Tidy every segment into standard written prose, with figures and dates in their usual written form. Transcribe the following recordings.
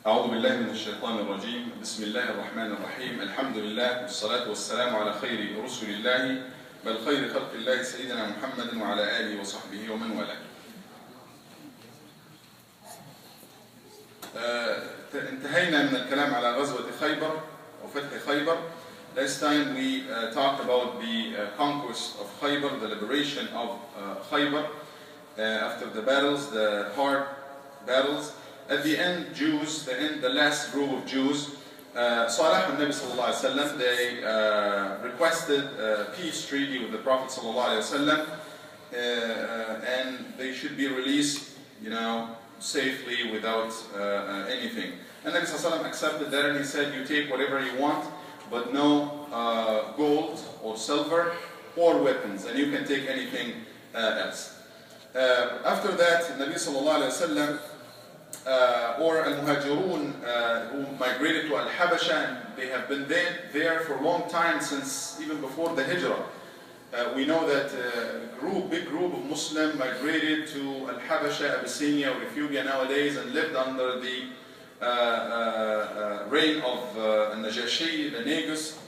أعوذ بالله من الشيطان الرجيم. بسم الله الرحمن الرحيم. الحمد لله والصلاة والسلام على خير رسل الله بل خير خلق الله سيدنا محمد وعلى آله وصحبه ومن والاه. انتهينا من الكلام على غزوة خيبر أو فتح خيبر. Last time we talked about the conquest of Khaibar, the liberation of Khaibar after the battles, the hard battles. At the end, Jews, the last group of Jews, Salih al-Nabi sallallahu alayhi wa sallam, they requested a peace treaty with the Prophet sallallahu alayhi wa sallam, and they should be released, safely without anything. And Nabi sallallahu alayhi wa sallam accepted that, and he said, you take whatever you want, but no gold or silver or weapons, and you can take anything else. After that, Nabi sallallahu alayhi wa sallam or Al-Muhajirun who migrated to Al-Habasha, and they have been there for a long time, since even before the Hijrah. We know that a big group of Muslims migrated to Al-Habasha, Abyssinia, or Ethiopia nowadays, and lived under the reign of Najashi, the Negus,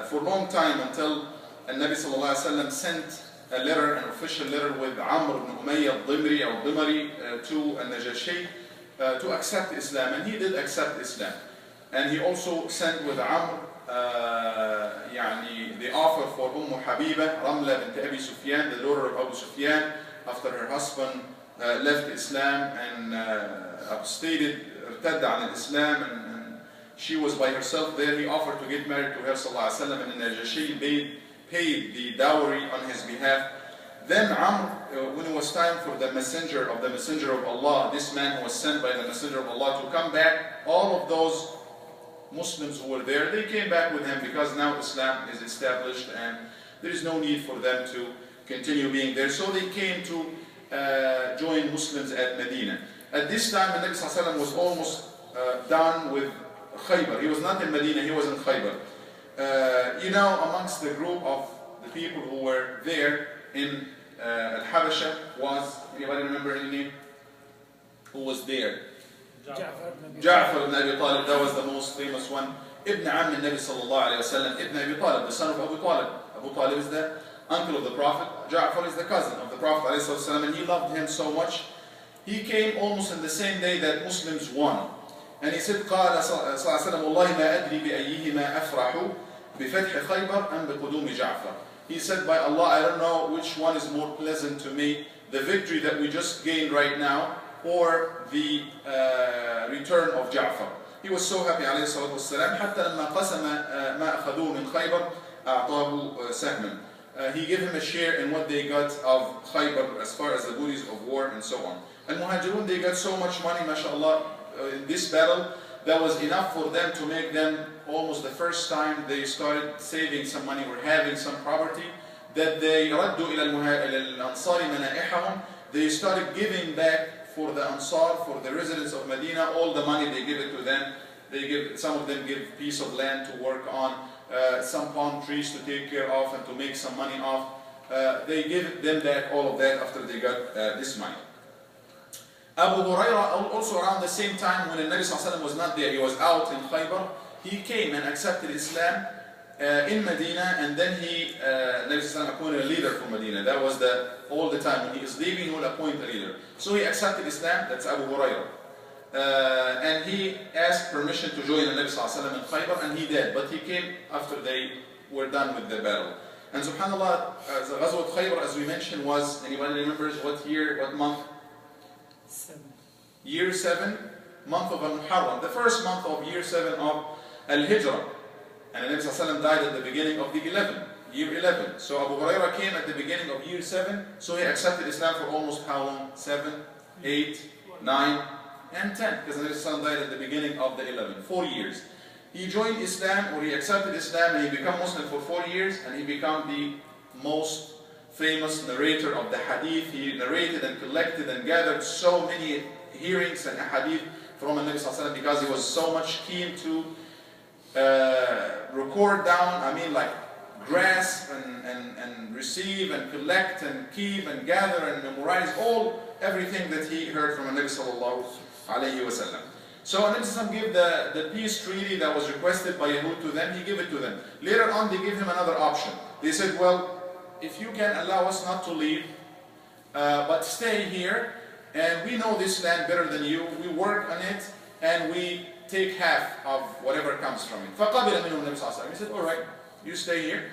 for a long time, until Nabi sallallahu alayhi wa sallam sent a letter, an official letter with Amr ibn Umayyah al-Dimri or Dimari to Najashi to accept Islam, and he did accept Islam. And he also sent with Amr the offer for Habiba, Ramla bint Abi Sufyan, the daughter of Abu Sufyan, after her husband left Islam and abstated, irtadda an Islam, and she was by herself there. He offered to get married to her sallallahu alaihi wasallam, and Najashi paid the dowry on his behalf. Then Amr, when it was time for the messenger of Allah, this man who was sent by the messenger of Allah to come back, all of those Muslims who were there, they came back with him, because now Islam is established and there is no need for them to continue being there. So they came to join Muslims at Medina. At this time, the Nabi sallallahu alaihi wasallam was almost done with Khaibar. He was not in Medina, he was in Khaibar. Amongst the group of the people who were there in Al-Habasha was, anybody remember any name? Who was there? Ja'far ibn Abi Talib, that was the most famous one. Ibn Amm al-Nabi sallallahu alayhi wa sallam, Ibn Abi Talib, the son of Abu Talib. Abu Talib is the uncle of the Prophet. Ja'far is the cousin of the Prophet alayhi sallam, and he loved him so much. He came almost in the same day that Muslims won. And he said, قال صلى الله عليه وسلم والله ما أدري بأيهما أفرح بفتح خيبر أم بقدوم جعفر. He said, by Allah, I don't know which one is more pleasant to me, the victory that we just gained right now, or the return of Ja'far. He was so happy عليه الصلاة والسلام حتى لما قسم ما أخذوه من خيبر أعطاه سهما. He gave him a share in what they got of Khaybar as far as the booties of war and so on. And Muhajirun, they got so much money, mashallah, in this battle, that was enough for them to make them, almost the first time they started saving some money or having some property, that they رَدُّوا إِلَى الْأَنصَارِ مَنَائِحَهُم, they started giving back for the Ansar, for the residents of Medina, all the money, they give it to them. Some of them give a piece of land to work on, some palm trees to take care of and to make some money off. They give them back all of that after they got this money. Abu Hurairah, also around the same time when the Nabi sallallahu alaihi wasallam was not there, he was out in Khaibar, he came and accepted Islam in Medina, and then Nabi sallallahu alaihi wasallam appointed a leader for Medina. That was all the time. When he is leaving, he will appoint a leader. So he accepted Islam, that's Abu Hurairah. And he asked permission to join the Nabi sallallahu alaihi wasallam in Khaibar, and he did, but he came after they were done with the battle. And subhanAllah, the Ghazwat Khaibar, as we mentioned, was, anybody remembers what year, what month? Year 7, month of Al-Muharram, the first month of year 7 of Al-Hijrah. And the Nabi sallallahu died at the beginning of the year 11. So Abu Hurairah came at the beginning of year 7, so he accepted Islam for almost how long? 7, 8, 9, and 10. Because the Nabi sallallahu died at the beginning of the 11, 4 years. He joined Islam, or he accepted Islam, and he became Muslim for 4 years, and he became the most famous narrator of the hadith. He narrated and collected and gathered so many hearings and hadith from the Nabi sallallahu alaihi wasallam, because he was so much keen to record down, grasp and receive and collect and keep and gather and memorize everything that he heard from the Nabi sallallahu alaihi wasallam. So Nabi Sallallahu gave the peace treaty that was requested by Yahud to them, he gave it to them. Later on they gave him another option. They said, well, if you can allow us not to leave, but stay here, and we know this land better than you, we work on it, and we take half of whatever comes from it. فقبل منهم النبي صلى الله عليه وسلم. He said, all right, you stay here.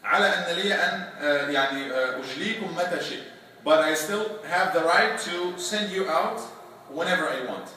على أن لي أن يعني أجليكم متى شئت. But I still have the right to send you out whenever I want.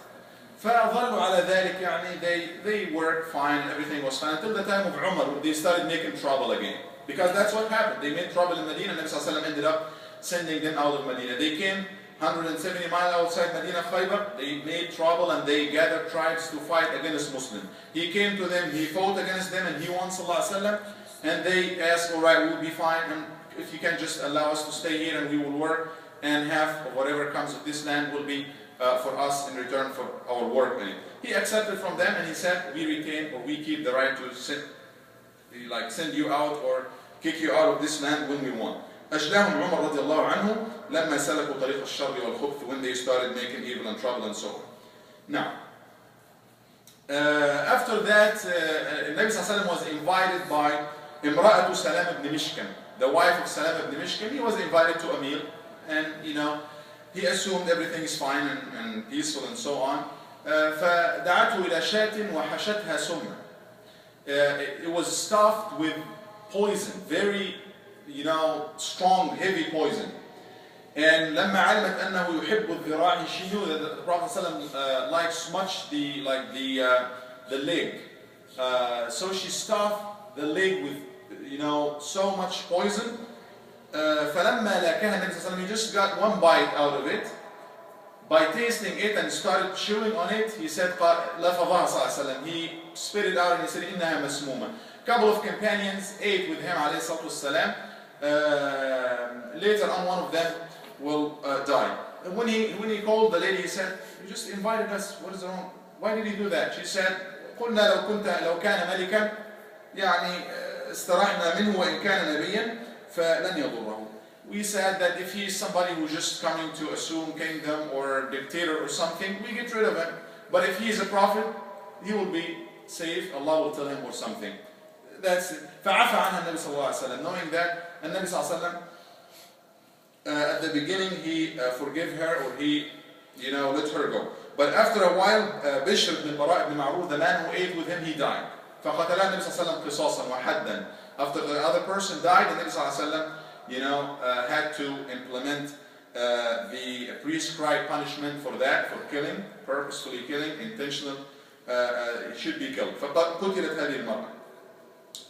فظلوا على ذلك يعني they worked fine and everything was fine until the time of Umar when they started making trouble again. Because that's what happened. They made trouble in Medina and Nabi Sallallahu Alaihi Wasallam ended up sending them out of Medina. They came 170 miles outside Medina, Khaibar. They made trouble and they gathered tribes to fight against Muslims. He came to them, he fought against them, and he won Sallallahu Alaihi Wasallam. And they asked, all right, we'll be fine, and if you can just allow us to stay here and we will work, and half of whatever comes of this land will be for us in return for our work in it. He accepted from them and he said, we retain or we keep the right to send you out or kick you out of this land when we want. أجلاهم عمر رضي الله عنه لما سلكوا طريق الشر والخبث, when they started making evil and trouble and so on. Now, after that, Nabi Sallallahu Alaihi Wasallam was invited by امرأة سلام ibn Mishkan, the wife of Salam ibn Mishkan. He was invited to a meal, and he assumed everything is fine and peaceful and so on. فدعته إلى شاة وحشتها سمًا. It was stuffed with poison, very strong, heavy poison. And لما علمت أنه يحب الذراع, she knew that the Prophet ﷺ likes much the leg. So she stuffed the leg with so much poison. فلما لاكها النبي صلى الله عليه وسلم, he just got one bite out of it. By tasting it and started chewing on it, he said لفظها صلى الله عليه وسلم. He spit it out and he said إنها مسمومة. A couple of companions ate with him عليه الصلاة والسلام. Later on, one of them will die. And when he called the lady, he said, you just invited us, what is wrong? Why did he do that? She said, قلنا لو كان ملكا يعني استرحنا منه وإن كان نبيا فلن يضره. We said that if he is somebody who's just coming to assume kingdom or dictator or something, we get rid of him. But if he is a prophet, he will be safe. Allah will tell him or something. That's it. فعفى عنها النبي صلى الله عليه وسلم. Knowing that, and Nabi صلى الله عليه وسلم, at the beginning he forgave her, or he let her go. But after a while, Bishr ibn Bara ibn Ma'ruf, the man who ate with him, he died. فقتلها النبي صلى الله عليه وسلم قصاصا وحدا. After the other person died, the Nabi صلى الله عليه وسلم had to implement the prescribed punishment for that, for killing, purposefully killing, intentional. It should be killed. فقتلت هذه المرأة.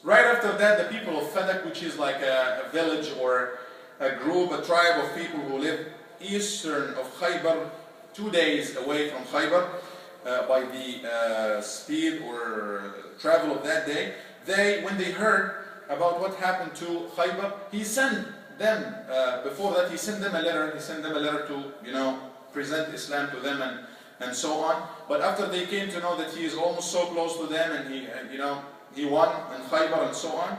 Right after that, the people of Fadak, which is like a village or a group, a tribe of people who live eastern of Khaibar, 2 days away from Khaibar, by the speed or travel of that day, when they heard about what happened to Khaibar, he sent them, before that he sent them a letter, to present Islam to them and so on. But after they came to know that he is almost so close to them and he won in Khaibar and so on,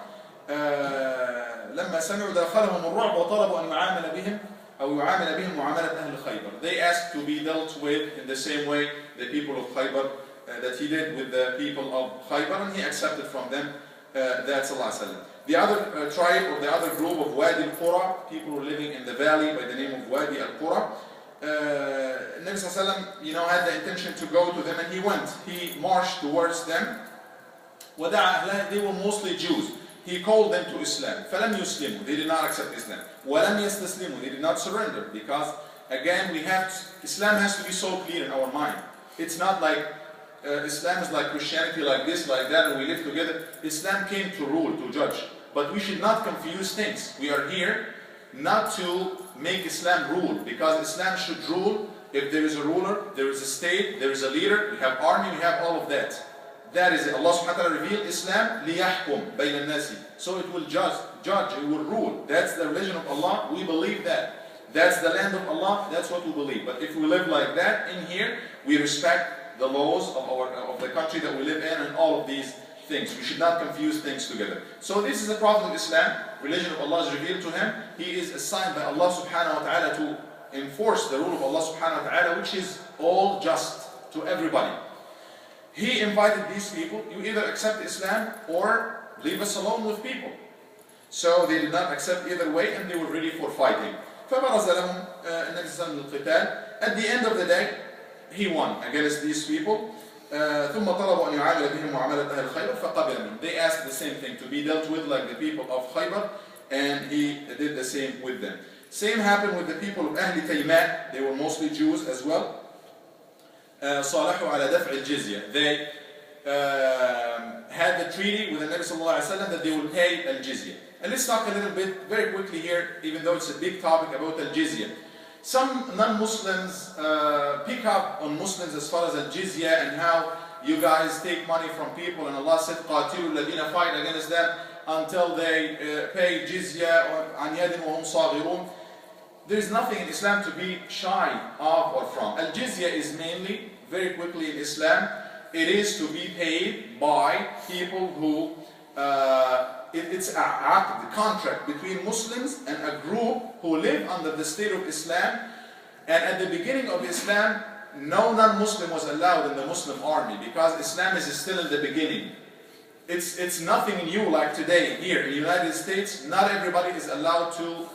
لما سمعوا دخلهم الرعب وطلبوا أن يعامل بهم أو يعامل بهم معاملة أهل خيبر. They asked to be dealt with in the same way the people of Khaibar that he did with the people of Khaibar, and he accepted from them. That's Allah. The other tribe or the other group of Wadi al-Qura, people who are living in the valley by the name of Wadi al-Qura, Nabi Sallallahu Alaihi Wasallam, had the intention to go to them, and he went. He marched towards them. They were mostly Jews. He called them to Islam. فَلَمْ يُسْلِمُوا. They did not accept Islam. وَلَمْ يَسْتَسْلِمُوا. They did not surrender, because again Islam has to be so clear in our mind. It's not like Islam is like Christianity, like this, like that, and we live together. Islam came to rule, to judge. But we should not confuse things. We are here not to make Islam rule, because Islam should rule. If there is a ruler, there is a state, there is a leader, we have army, we have all of that. That is it. Allah subhanahu wa ta'ala revealed Islam لِيَحْكُمْ بَيْنَ النَّاسِ. So it will judge, it will rule. That's the religion of Allah. We believe that. That's the land of Allah. That's what we believe. But if we live like that in here, we respect the laws of the country that we live in and all of these things. We should not confuse things together. So this is the Prophet of Islam. Religion of Allah is revealed to him. He is assigned by Allah subhanahu wa ta'ala to enforce the rule of Allah subhanahu wa ta'ala, which is all just, to everybody. He invited these people, you either accept Islam or leave us alone with people. So they did not accept either way, and they were ready for fighting. فبرز لهم النبي صلى الله عليه وسلم للقتال. At the end of the day, he won against these people. ثم طلبوا أن يعامل بهم معاملة أهل خيبر فقبل منهم. They asked the same thing, to be dealt with like the people of Khaibar, and he did the same with them. Same happened with the people of أهل تيماء. They were mostly Jews as well. صالحوا على دفع الجزية. They had the treaty with the Nabi sallallahu alaihi wasallam that they will pay al-Jizziyah. And let's talk a little bit very quickly here, even though it's a big topic about al-Jizziyah. Some non-Muslims pick up on Muslims as far as al-Jizziyah and how you guys take money from people, and Allah said قاتلوا الذين, fight against them until they pay Jizziyah عن يد وهم صاغرون. There is nothing in Islam to be shy of or from. Al-Jizziyah is mainly, very quickly in Islam, it is to be paid by people who, it's a contract between Muslims and a group who live under the state of Islam. And at the beginning of Islam, no non-Muslim was allowed in the Muslim army because Islam is still in the beginning. It's nothing new like today. Here in the United States, not everybody is allowed to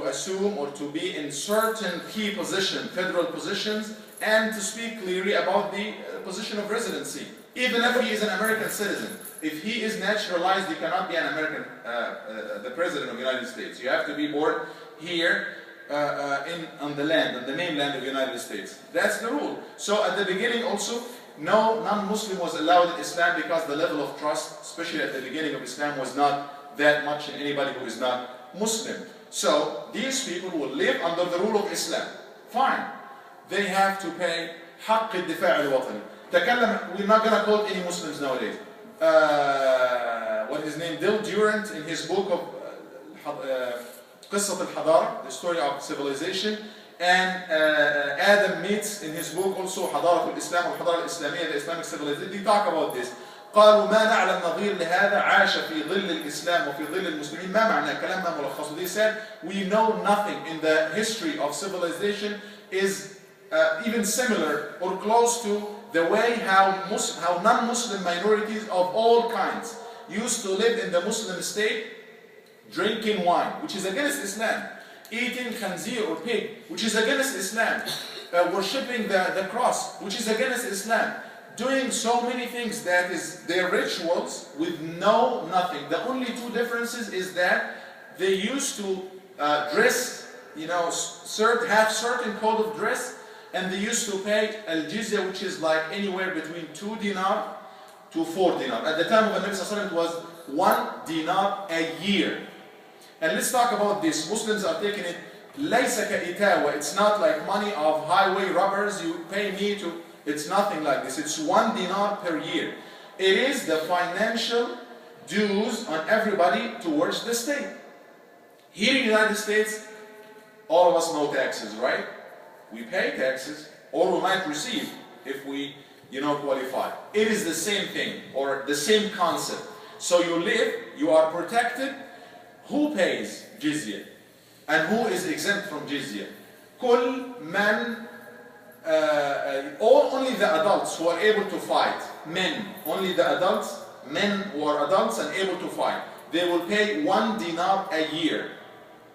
assume or to be in certain key positions, federal positions, and to speak clearly about the position of residency. Even if he is an American citizen, if he is naturalized, he cannot be an American, the president of the United States. You have to be born here on the land, on the mainland of the United States. That's the rule. So at the beginning also, no non-Muslim was allowed in Islam because the level of trust, especially at the beginning of Islam, was not that much in anybody who is not Muslim. So these people will live under the rule of Islam. Fine. They have to pay حق الدفاع الوطني. We're not going to quote any Muslims nowadays. What his name, Dill Durant, in his book of قصة الحضارة, the story of civilization, and Adam Meets in his book also حضارة الإسلام والحضارة الإسلامية, the Islamic civilization, they talk about this. قالوا ما نعلم نظير لهذا عاش في ظل الإسلام وفي ظل المسلمين. ما معنى كلامنا ملخص. They said we know nothing in the history of civilization is even similar or close to the way how non-Muslim minorities of all kinds used to live in the Muslim state, drinking wine, which is against Islam, eating khanzir or pig, which is against Islam, worshipping the cross, which is against Islam, doing so many things that is their rituals with nothing. The only two differences is that they used to dress, have certain code of dress, and they used to pay al-Jizziyah, which is like anywhere between 2 dinar to 4 dinar. At the time of the Nabi Sallallahu Alaihi Wasallam, it was 1 dinar a year. And let's talk about this. Muslims are taking it ليس كإتاوة. It's not like money of highway robbers. You pay me to. It's nothing like this. It's 1 dinar per year. It is the financial dues on everybody towards the state. Here in the United States, all of us know taxes, right? We pay taxes, or we might receive if we, qualify. It is the same thing, or the same concept. So you live, you are protected. Who pays Jizziyah? And who is exempt from Jizziyah? كل من, only the adults who are able to fight, men, only the adults, men who are adults and able to fight, they will pay 1 dinar a year.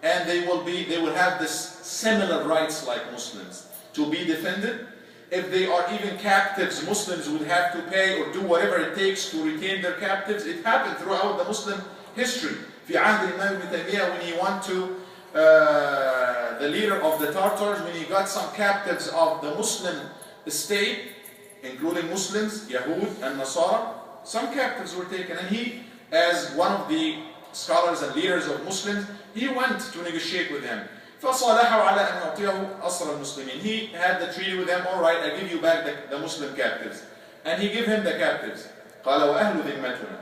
And they will have this similar rights like Muslims to be defended. If they are even captives, Muslims would have to pay or do whatever it takes to retain their captives. It happened throughout the Muslim history. في عهد الإمام ابن تيمية, when he went to the leader of the Tartars, when he got some captives of the Muslim state, including Muslims, Yahud and Nasara, some captives were taken, and he, as one of the scholars and leaders of Muslims, he went to negotiate with him. فصالحوا على أن يعطيه أسرى المسلمين. He had the treaty with them. All right, I give you back the Muslim captives, and he gave him the captives. قال وأهل ذمتنا.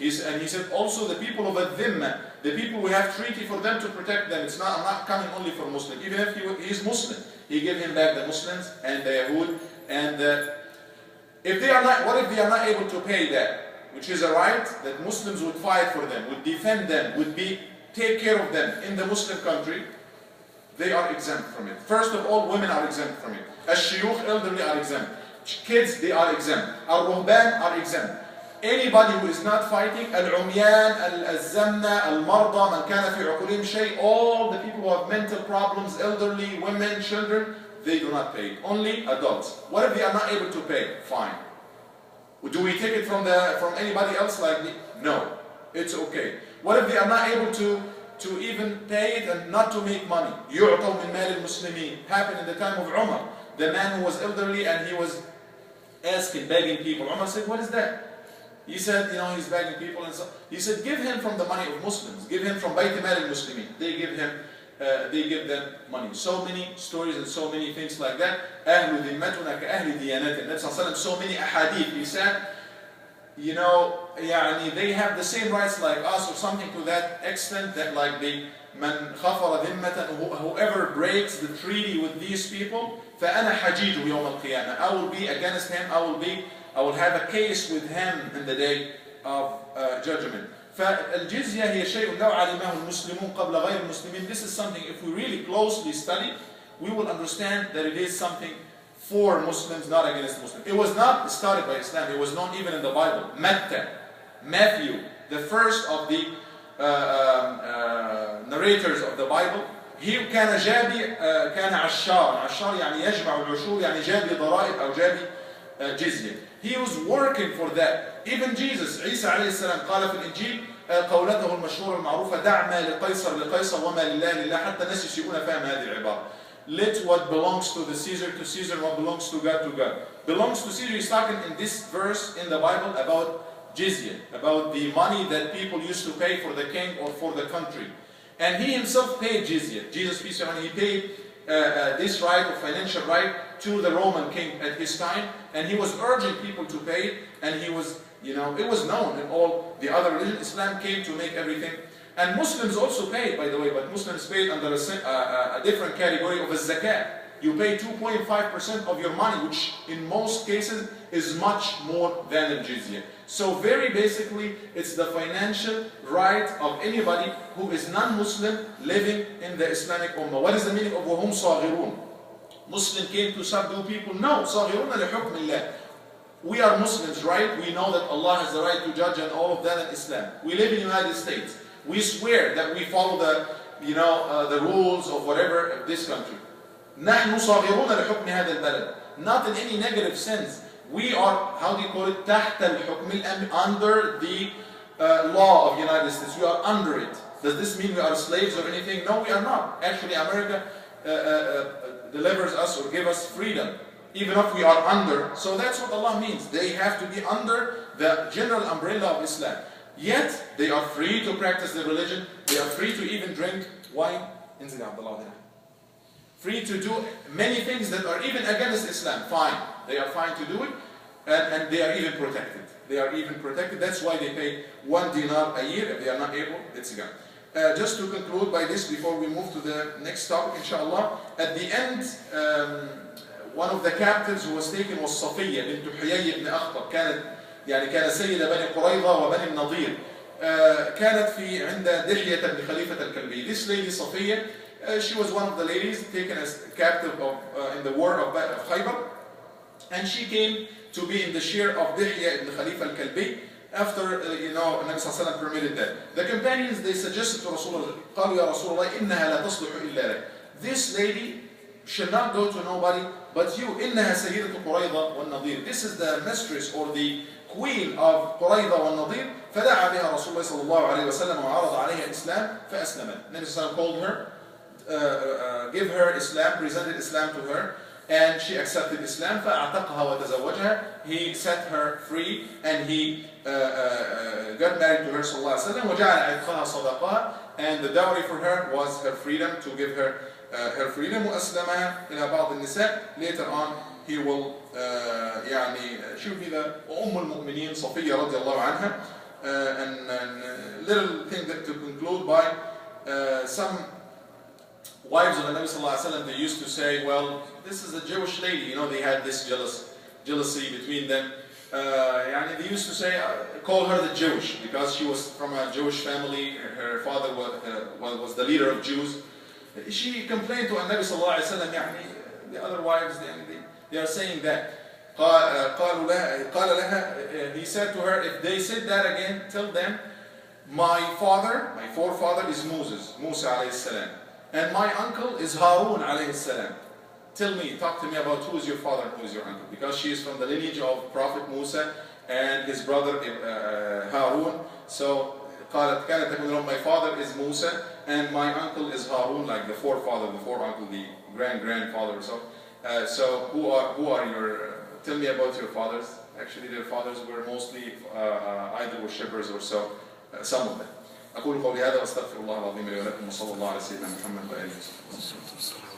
And he said also the people of al-dhimma, the people we have treaty for them to protect them. I'm not coming only for Muslim. Even if he is Muslim, he gave him back the Muslims and the Yahud. And if they are not, what if they are not able to pay that, which is a right that Muslims would fight for them, would defend them, would take care of them in the Muslim country? they are exempt from it. First of all, women are exempt from it. Al-shuyukh, elderly, are exempt. Kids, they are exempt. Al-ruhban are exempt. Anybody who is not fighting, al-umyan, al-zamna, al-marda, man kana fi uqulihim shay, all the people who have mental problems, elderly, women, children, they do not pay. Only adults. What if they are not able to pay? Fine. Do we take it from anybody else like me? No. It's okay. What if they are not able to even pay it and not to make money? يُعْطَوْ مِنْ مَالِ الْمُسْلِمِينَ happened in the time of Umar. The man who was elderly and he was asking, begging people. Umar said, what is that? He said, he's begging people. And so he said, give him from the money of Muslims. Give him from Bayt Mal al-Muslimin. They give them money. So many stories and so many things like that. أهل ذمتنا كأهل ديانتنا. Nabi Sallallahu Alaihi Wasallam, so many ahadith. He said, they have the same rights like us, or something to that extent, that like the man khafara dhimmatan, whoever breaks the treaty with these people, فأنا حجيجه يوم القيامة. I will be against him. I will have a case with him in the day of judgment. فالجزية هي شيء لو علمه المسلمون قبل غير المسلمين. This is something, if we really closely study, we will understand that it is something for Muslims, not against Muslims. It was not started by Islam. It was not even in the Bible. Matthew, the first of the narrators of the Bible, he كان جابي كان عشار يعني يجمع العشور يعني جابي ضرائب أو جابي جزية. He was working for that. Even Jesus, عيسى عليه السلام, قال في الإنجيل قولته المشهورة المعروفة دع ما لقيصر لقيصر وما لله لله, حتى الناس يسيئون فهم هذه العبارة. Let what belongs to the Caesar to Caesar, what belongs to God to God. Belongs to Caesar. He's talking in this verse in the Bible about Jizziyah, about the money that people used to pay for the king or for the country. And he himself paid Jizziyah. Jesus, peace be upon him, he paid this right, or financial right, to the Roman king at his time. And he was urging people to pay it. And he was, it was known in all the other religions. Islam came to make everything. And Muslims also paid, by the way, but Muslims paid under a different category of a zakat. You pay 2.5% of your money, which in most cases is much more than a jizya. So very basically, it's the financial right of anybody who is non-Muslim living in the Islamic Ummah. What is the meaning of وَهُمْ صَاغِرُونَ? Muslim came to subdue people? No, صَاغِرُونَ لِحُكْمِ اللَّهِ. We are Muslims, right? We know that Allah has the right to judge and all of that in Islam. We live in the United States. We swear that we follow the rules of whatever of this country. نحن صاغرون لحكم هذا البلد. Not in any negative sense. We are, how do you call it? تحت الحكم under the law of the United States. We are under it. Does this mean we are slaves or anything? No, we are not. Actually, America delivers us or gives us freedom, even if we are under. So that's what Allah means. They have to be under the general umbrella of Islam. Yet, they are free to practice their religion. They are free to even drink wine. Free to do many things that are even against Islam. Fine. They are fine to do it. And they are even protected. They are even protected. That's why they pay 1 dinar a year. If they are not able, it's gone. Just to conclude by this, before we move to the next topic, inshallah. At the end, one of the captives who was taken was Safiya bint Huyay ibn Akhtab. كان سيدة بني قريظة وبني النضير. كانت في عند دحية بن خليفة الكلبي. This lady Safiya, she was one of the ladies taken as captive in the war of Khaibar, and she came to be in the share of Dihya ibn Khalifa al-Kalbi after Nabi Sallallahu Alaihi Wasallam permitted that. The companions, they suggested to Rasulullah, قالوا يا رسول الله إنها لا تصلح إلا لك. This lady should not go to nobody but you. إنها سيدة قريظة والنضير. This is the mistress or the queen of قريظة والنضير. فدعا بها رسول الله صلى الله عليه وسلم وعرض عليها الإسلام فأسلمت. Nabi Sallallahu Alaihi Wasallam called her, give her Islam, presented Islam to her, and she accepted Islam. فأعتقها وتزوجها. He set her free and he got married to her صلى الله عليه وسلم. وجعل عتقها صدقها, and the dowry for her was her freedom, to give her her freedom. وأسلمها إلى بعض النساء. Later on he will she will be the المؤمنين صفية رضي الله عنها. And little thing that to conclude by, some wives of the Nabi Sallallahu Alaihi Wasallam, they used to say, well, this is a Jewish lady, they had this jealousy between them. They used to say, call her the Jewish, because she was from a Jewish family. Her father was the leader of Jews. she complained to Nabi sallallahu alayhi wa sallam, يعني, the other wives, they are saying that. He said to her, if they said that again, tell them, my forefather is Musa alayhi salam, and my uncle is Harun alayhi salam. Tell me, talk to me about who is your father and who is your uncle, because she is from the lineage of Prophet Musa and his brother Harun. So قالت كانت تقول لهم, my father is Musa and my uncle is Harun, like the forefather, the foreuncle, the grandfather or so. So who are your, tell me about your fathers. Actually their fathers were mostly idol worshippers or so, some of them. أقول قولي هذا وأستغفر الله العظيم لي ولكم وصلى الله على سيدنا محمد وآله وصحبه.